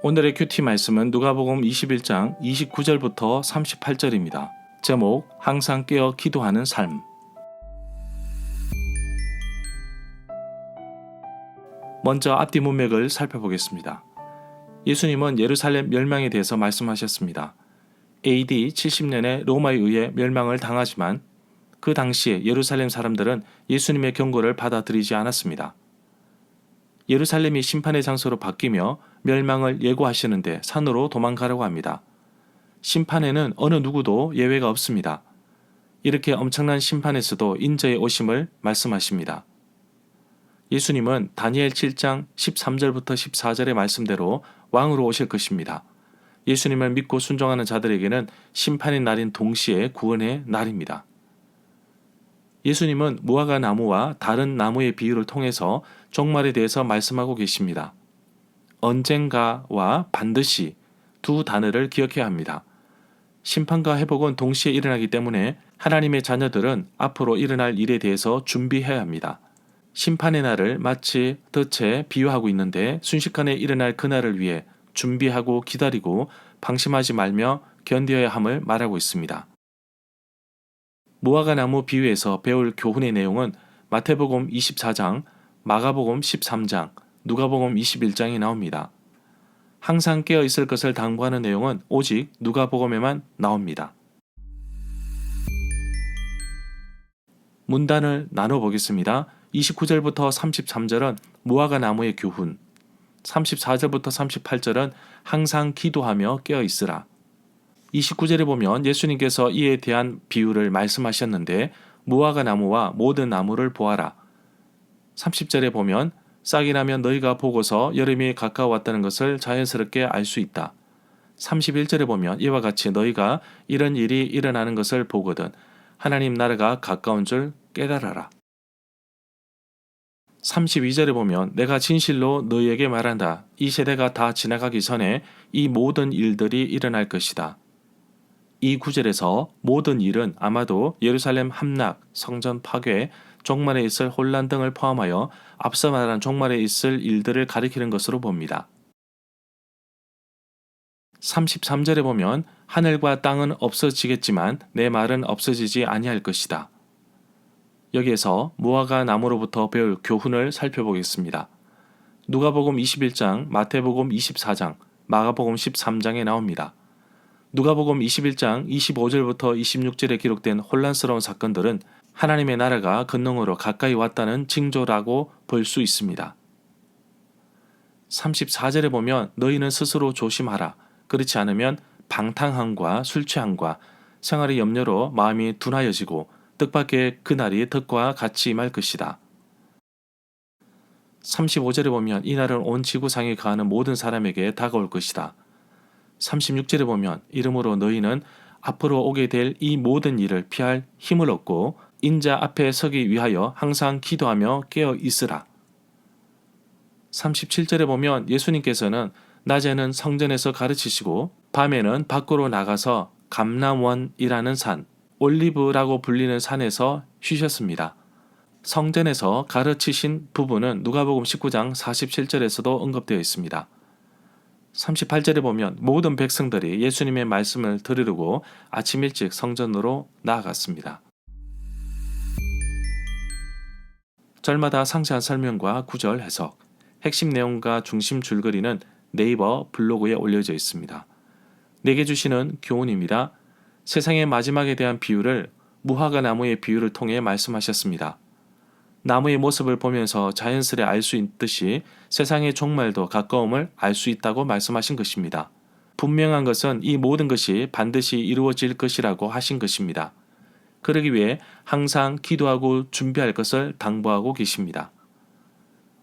오늘의 큐티 말씀은 누가복음 21장 29절부터 38절입니다. 제목 항상 깨어 기도하는 삶. 먼저 앞뒤 문맥을 살펴보겠습니다. 예수님은 예루살렘 멸망에 대해서 말씀하셨습니다. AD 70년에 로마에 의해 멸망을 당하지만 그 당시에 예루살렘 사람들은 예수님의 경고를 받아들이지 않았습니다. 예루살렘이 심판의 장소로 바뀌며 멸망을 예고하시는데 산으로 도망가려고 합니다. 심판에는 어느 누구도 예외가 없습니다. 이렇게 엄청난 심판에서도 인자의 오심을 말씀하십니다. 예수님은 다니엘 7장 13절부터 14절의 말씀대로 왕으로 오실 것입니다. 예수님을 믿고 순종하는 자들에게는 심판의 날인 동시에 구원의 날입니다. 예수님은 무화과 나무와 다른 나무의 비유를 통해서 종말에 대해서 말씀하고 계십니다. 언젠가와 반드시 두 단어를 기억해야 합니다. 심판과 회복은 동시에 일어나기 때문에 하나님의 자녀들은 앞으로 일어날 일에 대해서 준비해야 합니다. 심판의 날을 마치 덫에 비유하고 있는데 순식간에 일어날 그날을 위해 준비하고 기다리고 방심하지 말며 견뎌야 함을 말하고 있습니다. 무화과 나무 비유에서 배울 교훈의 내용은 마태복음 24장, 마가복음 13장, 누가복음 21장에 나옵니다. 항상 깨어 있을 것을 당부하는 내용은 오직 누가복음에만 나옵니다. 문단을 나눠보겠습니다. 29절부터 33절은 무화과 나무의 교훈, 34절부터 38절은 항상 기도하며 깨어 있으라. 29절에 보면 예수님께서 이에 대한 비유를 말씀하셨는데 무화과 나무와 모든 나무를 보아라. 30절에 보면 싹이 나면 너희가 보고서 여름이 가까워왔다는 것을 자연스럽게 알 수 있다. 31절에 보면 이와 같이 너희가 이런 일이 일어나는 것을 보거든 하나님 나라가 가까운 줄 깨달아라. 32절에 보면 내가 진실로 너희에게 말한다. 이 세대가 다 지나가기 전에 이 모든 일들이 일어날 것이다. 이 구절에서 모든 일은 아마도 예루살렘 함락, 성전 파괴, 종말에 있을 혼란 등을 포함하여 앞서 말한 종말에 있을 일들을 가리키는 것으로 봅니다. 33절에 보면 하늘과 땅은 없어지겠지만 내 말은 없어지지 아니할 것이다. 여기에서 무화과 나무로부터 배울 교훈을 살펴보겠습니다. 누가복음 21장, 마태복음 24장, 마가복음 13장에 나옵니다. 누가복음 21장 25절부터 26절에 기록된 혼란스러운 사건들은 하나님의 나라가 근능으로 가까이 왔다는 징조라고 볼 수 있습니다. 34절에 보면 너희는 스스로 조심하라. 그렇지 않으면 방탕함과 술 취함과 생활의 염려로 마음이 둔하여지고 뜻밖의 그날이 덕과 같이 임할 것이다. 35절에 보면 이날은 온 지구상에 거하는 모든 사람에게 다가올 것이다. 36절에 보면 이러므로 너희는 앞으로 오게 될 이 모든 일을 피할 힘을 얻고 인자 앞에 서기 위하여 항상 기도하며 깨어 있으라. 37절에 보면 예수님께서는 낮에는 성전에서 가르치시고 밤에는 밖으로 나가서 감람원이라는 산, 올리브라고 불리는 산에서 쉬셨습니다. 성전에서 가르치신 부분은 누가복음 19장 47절에서도 언급되어 있습니다. 38절에 보면 모든 백성들이 예수님의 말씀을 들으려고 아침 일찍 성전으로 나아갔습니다. 절마다 상세한 설명과 구절 해석, 핵심 내용과 중심 줄거리는 네이버 블로그에 올려져 있습니다. 내게 주시는 교훈입니다. 세상의 마지막에 대한 비유를 무화과 나무의 비유를 통해 말씀하셨습니다. 나무의 모습을 보면서 자연스레 알 수 있듯이 세상의 종말도 가까움을 알 수 있다고 말씀하신 것입니다. 분명한 것은 이 모든 것이 반드시 이루어질 것이라고 하신 것입니다. 그러기 위해 항상 기도하고 준비할 것을 당부하고 계십니다.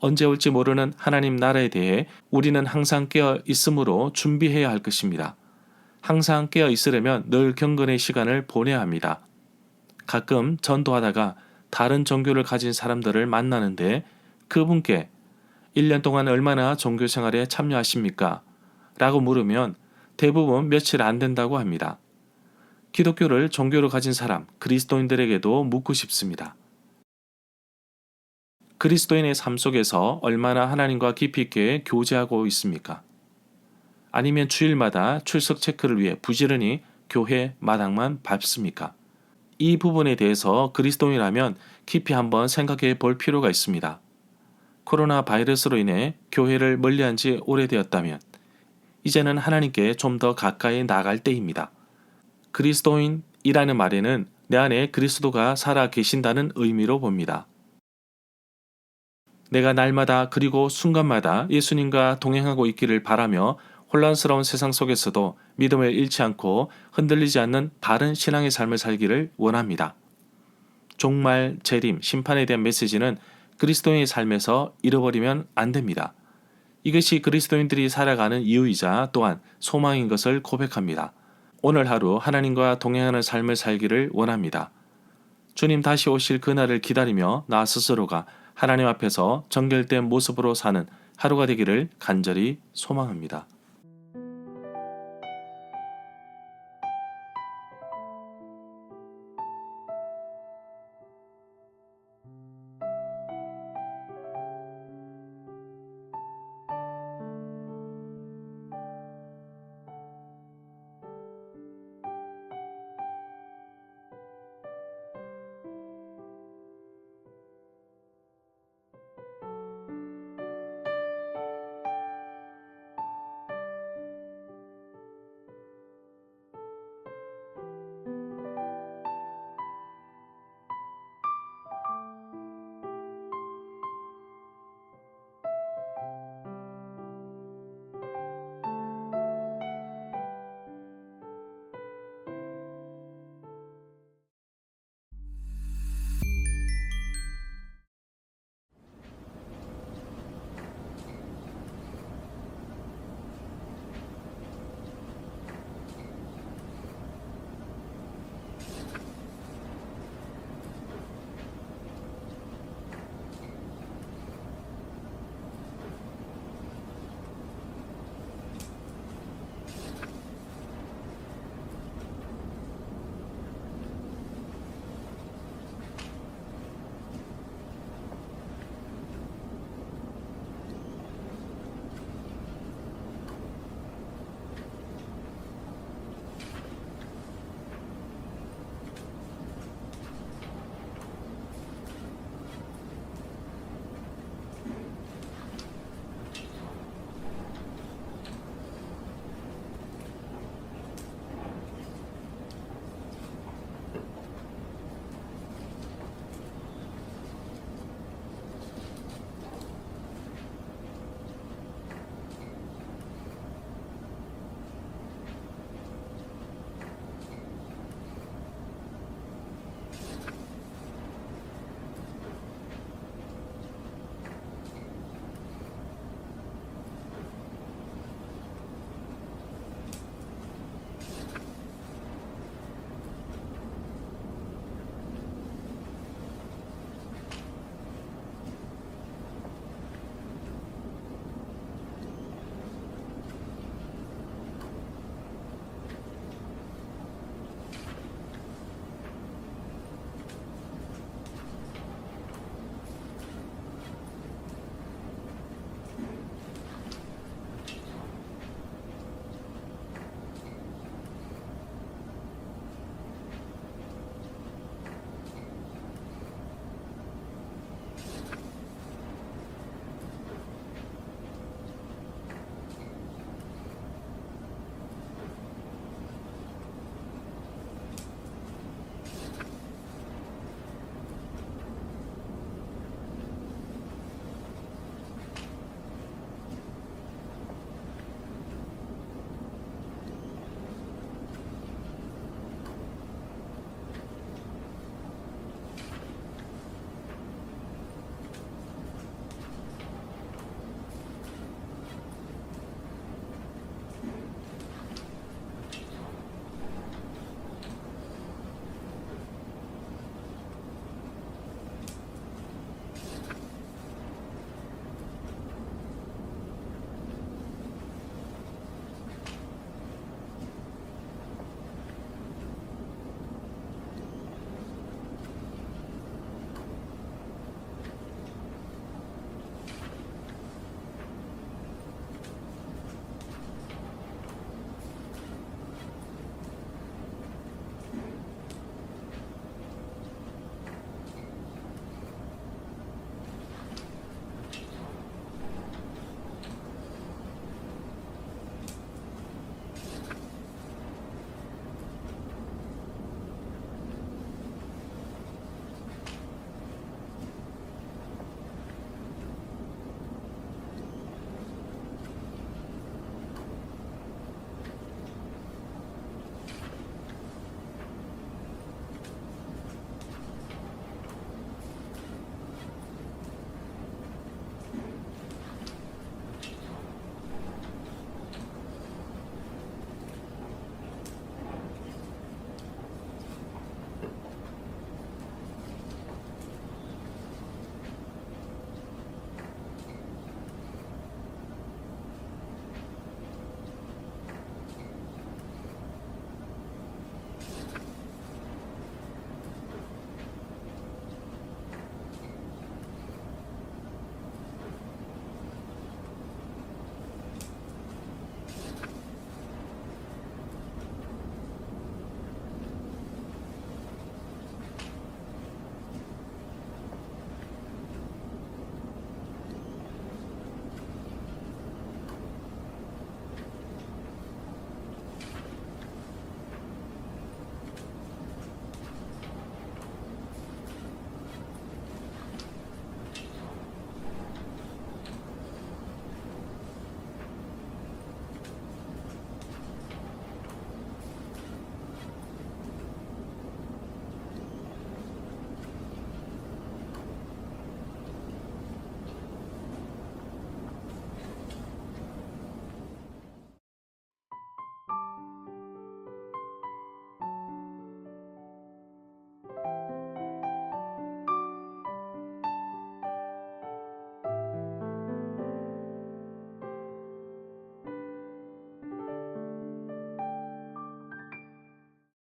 언제 올지 모르는 하나님 나라에 대해 우리는 항상 깨어 있으므로 준비해야 할 것입니다. 항상 깨어 있으려면 늘 경건의 시간을 보내야 합니다. 가끔 전도하다가 다른 종교를 가진 사람들을 만나는데 그분께 1년 동안 얼마나 종교 생활에 참여하십니까? 라고 물으면 대부분 며칠 안 된다고 합니다. 기독교를 종교로 가진 사람, 그리스도인들에게도 묻고 싶습니다. 그리스도인의 삶 속에서 얼마나 하나님과 깊이 있게 교제하고 있습니까? 아니면 주일마다 출석 체크를 위해 부지런히 교회 마당만 밟습니까? 이 부분에 대해서 그리스도인이라면 깊이 한번 생각해 볼 필요가 있습니다. 코로나 바이러스로 인해 교회를 멀리한 지 오래되었다면 이제는 하나님께 좀 더 가까이 나갈 때입니다. 그리스도인이라는 말에는 내 안에 그리스도가 살아 계신다는 의미로 봅니다. 내가 날마다 그리고 순간마다 예수님과 동행하고 있기를 바라며 혼란스러운 세상 속에서도 믿음을 잃지 않고 흔들리지 않는 바른 신앙의 삶을 살기를 원합니다. 종말, 재림, 심판에 대한 메시지는 그리스도인의 삶에서 잃어버리면 안 됩니다. 이것이 그리스도인들이 살아가는 이유이자 또한 소망인 것을 고백합니다. 오늘 하루 하나님과 동행하는 삶을 살기를 원합니다. 주님 다시 오실 그날을 기다리며 나 스스로가 하나님 앞에서 정결된 모습으로 사는 하루가 되기를 간절히 소망합니다.